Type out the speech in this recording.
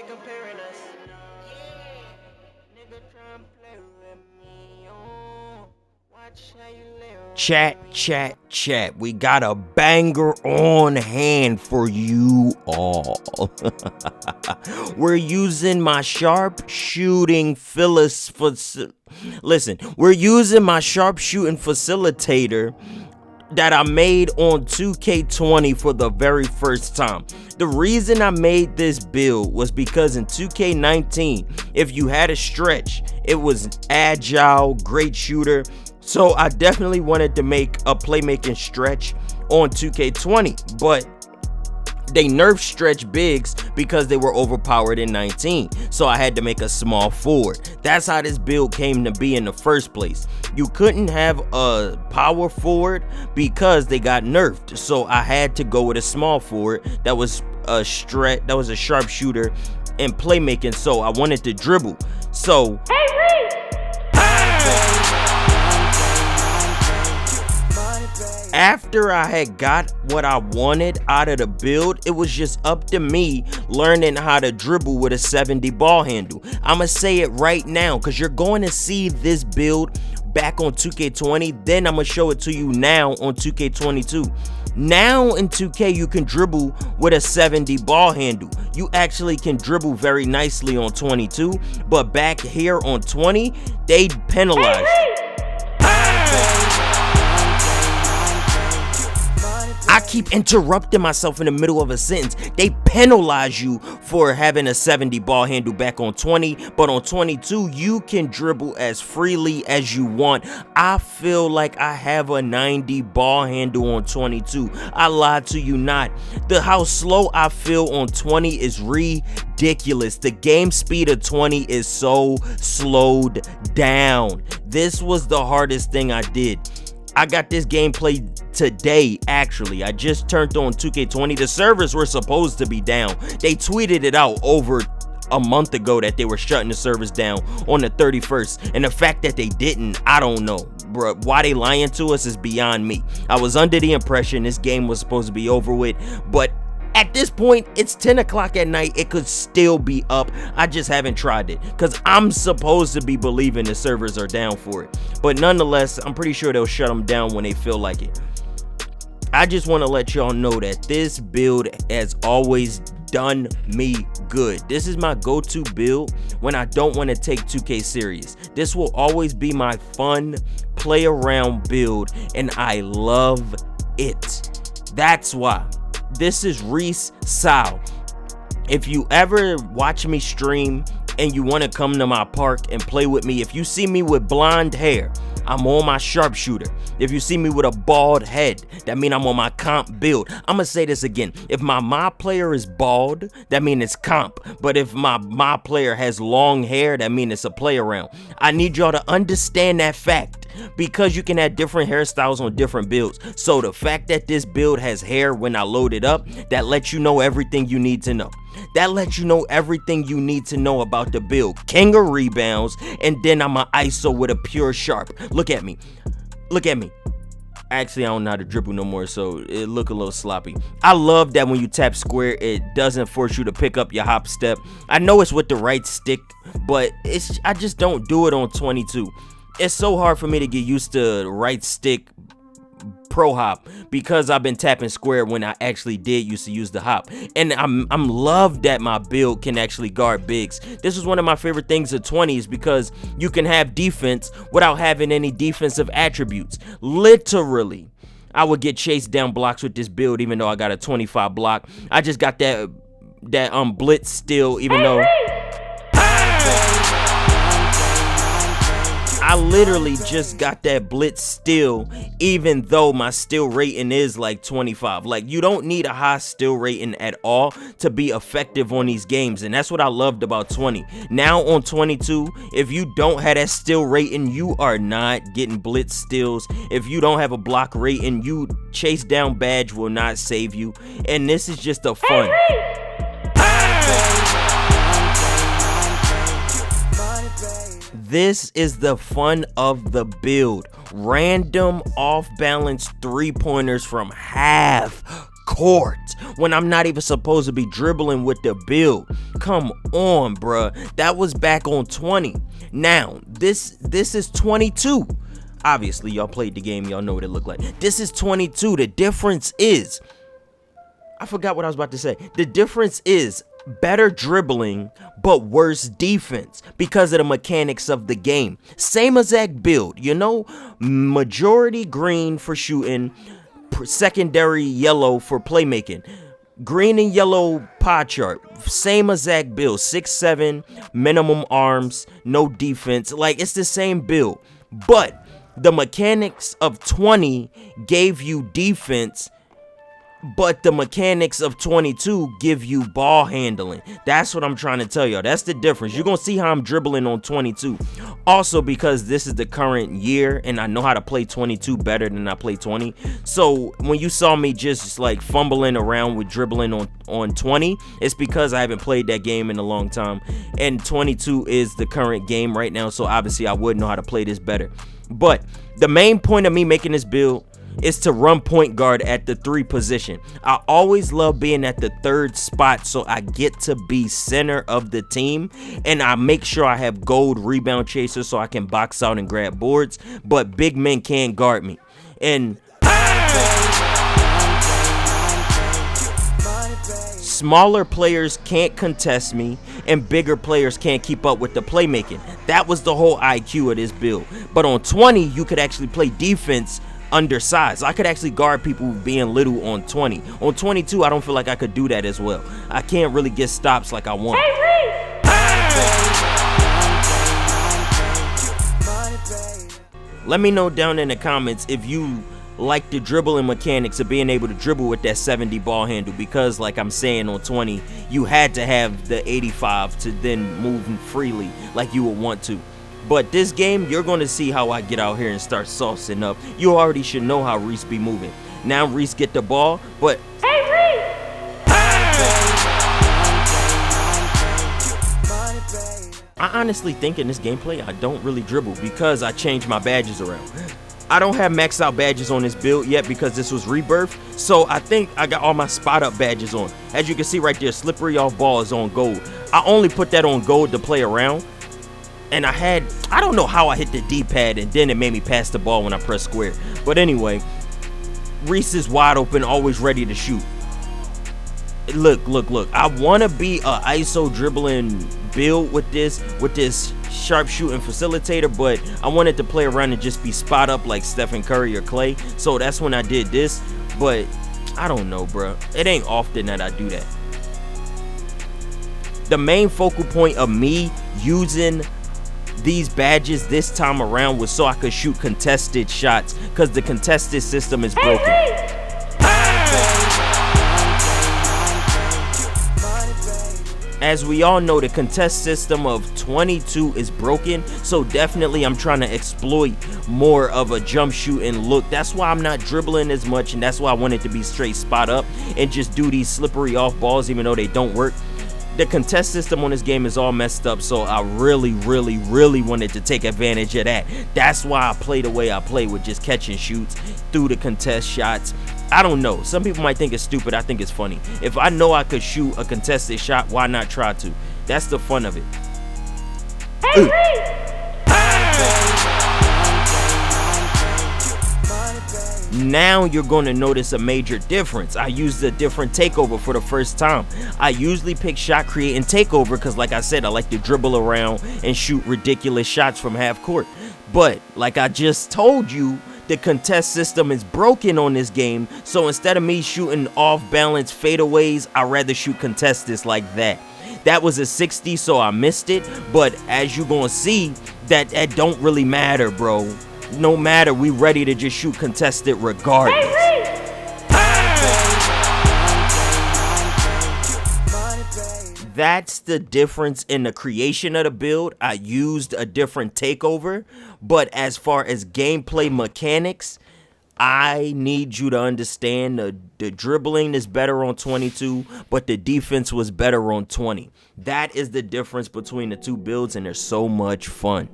comparing us. Yeah, nigga try and play with me. Oh, watch how you live. Chat. We got a banger on hand for you all. We're using my sharpshooting we're using my sharpshooting facilitator that I made on 2K20 for the very first time. The reason I made this build was because in 2K19, if you had a stretch, it was agile, great shooter. So I definitely wanted to make a playmaking stretch on 2K20, but they nerfed stretch bigs because they were overpowered in 19. So I had to make a small forward. That's how this build came to be in the first place. You couldn't have a power forward because they got nerfed. So I had to go with a small forward that was a sharpshooter and playmaking. So I wanted to dribble. So hey, Rease! After I had got what I wanted out of the build, it was just up to me learning how to dribble with a 70 ball handle. I'ma say it right now because you're going to see this build back on 2K20, then I'm gonna show it to you now on 2K22. Now in 2K you can dribble with a 70 ball handle. You actually can dribble very nicely on 22, but back here on 20, they penalize. I keep interrupting myself in the middle of a sentence. They penalize you for having a 70 ball handle back on 20, but on 22, you can dribble as freely as you want. I feel like I have a 90 ball handle on 22. I lied to you not. How slow I feel on 20 is ridiculous. The game speed of 20 is so slowed down. This was the hardest thing I did. I got this gameplay today, actually. I just turned on 2K20. The servers were supposed to be down. They tweeted it out over a month ago that they were shutting the servers down on the 31st. And the fact that they didn't, I don't know. Bruh, why they lying to us is beyond me. I was under the impression this game was supposed to be over with, but at this point, it's 10 o'clock at night. It could still be up. I just haven't tried it because I'm supposed to be believing the servers are down for it. But nonetheless, I'm pretty sure they'll shut them down when they feel like it. I just want to let y'all know that this build has always done me good. This is my go-to build when I don't want to take 2K serious. This will always be my fun, play around build, and I love it. That's why. This is Rease Sal. If you ever watch me stream and you want to come to my park and play with me, if you see me with blonde hair, I'm on my sharpshooter. If you see me with a bald head, that means I'm on my comp build. I'm gonna say this again. If my player is bald, that means it's comp. But if my player has long hair, that means it's a play around. I need y'all to understand that fact because you can have different hairstyles on different builds. So the fact that this build has hair when I load it up, that lets you know everything you need to know. That lets you know everything you need to know about the build. King of rebounds, and then I'm an ISO with a pure sharp. Look at me. Look at me. Actually, I don't know how to dribble no more, so it look a little sloppy. I love that when you tap square, it doesn't force you to pick up your hop step. I know it's with the right stick, but I just don't do it on 22. It's so hard for me to get used to the right stick pro hop because I've been tapping square when I actually did used to use the hop. And I'm love that my build can actually guard bigs. This is one of my favorite things of 20s because you can have defense without having any defensive attributes. Literally, I would get chased down blocks with this build even though I got a 25 block. I just got that blitz still, even though I literally just got that blitz still, even though my steal rating is like 25. Like, you don't need a high steal rating at all to be effective on these games, and that's what I loved about 20. Now on 22, if you don't have that steal rating, you are not getting blitz steals. If you don't have a block rating, you chase down badge will not save you, and this is just a fun. This is the fun of the build. Random off-balance three-pointers from half court when I'm not even supposed to be dribbling with the build. Come on, bruh. That was back on 20. Now, this is 22. Obviously, y'all played the game. Y'all know what it looked like. This is 22. The difference is, I forgot what I was about to say. The difference is better dribbling, but worse defense because of the mechanics of the game. Same exact build, you know, majority green for shooting, secondary yellow for playmaking. Green and yellow pie chart, same exact build, 6'7", minimum arms, no defense. Like, it's the same build, but the mechanics of 20 gave you defense, but the mechanics of 22 give you ball handling. That's what I'm trying to tell y'all. That's the difference. You're going to see how I'm dribbling on 22. Also, because this is the current year and I know how to play 22 better than I play 20. So when you saw me just like fumbling around with dribbling on 20, it's because I haven't played that game in a long time. And 22 is the current game right now. So obviously I would know how to play this better. But the main point of me making this build is to run point guard at the 3 position. I always love being at the 3rd spot, so I get to be center of the team, and I make sure I have gold rebound chasers so I can box out and grab boards, but big men can't guard me. And smaller players can't contest me, and bigger players can't keep up with the playmaking. That was the whole IQ of this build. But on 20, you could actually play defense undersized. I could actually guard people being little on 20. On 22, I don't feel like I could do that as well. I can't really get stops like I want. Let me know down in the comments if you like the dribbling mechanics of being able to dribble with that 70 ball handle, because like I'm saying, on 20, you had to have the 85 to then move freely like you would want to. But this game, you're going to see how I get out here and start saucing up. You already should know how Rease be moving. Now Rease get the ball, but hey, Rease! I honestly think in this gameplay, I don't really dribble because I changed my badges around. I don't have maxed out badges on this build yet because this was rebirth. So I think I got all my spot up badges on. As you can see right there, slippery off ball is on gold. I only put that on gold to play around. And I don't know how I hit the D-pad and then it made me pass the ball when I pressed square. But anyway, Rease is wide open, always ready to shoot. Look. I want to be a ISO dribbling build with this sharpshooting facilitator, but I wanted to play around and just be spot up like Stephen Curry or Clay. So that's when I did this. But I don't know, bro. It ain't often that I do that. The main focal point of me using these badges this time around was so I could shoot contested shots, because the contested system is broken. As we all know, the contest system of 22 is broken, so definitely I'm trying to exploit more of a jump shooting look. That's why I'm not dribbling as much, and that's why I wanted to be straight spot up and just do these slippery off balls even though they don't work. The contest system on this game is all messed up, so I really wanted to take advantage of that. That's why I play the way I play, with just catching shoots through the contest shots. I don't know. Some people might think it's stupid. I think it's funny. If I know I could shoot a contested shot, why not try to? That's the fun of it. Now you're going to notice a major difference. I used a different takeover for the first time. I usually pick shot create and takeover because, like I said, I like to dribble around and shoot ridiculous shots from half court. But like I just told you, the contest system is broken on this game. So instead of me shooting off balance fadeaways, I'd rather shoot contesteds like that. That was a 60, so I missed it. But as you're going to see, that don't really matter, bro. No matter, we ready to just shoot contested regardless. That's the difference in the creation of the build. I used a different takeover, but as far as gameplay mechanics, I need you to understand the dribbling is better on 22, but the defense was better on 20. That is the difference between the two builds, and they're so much fun.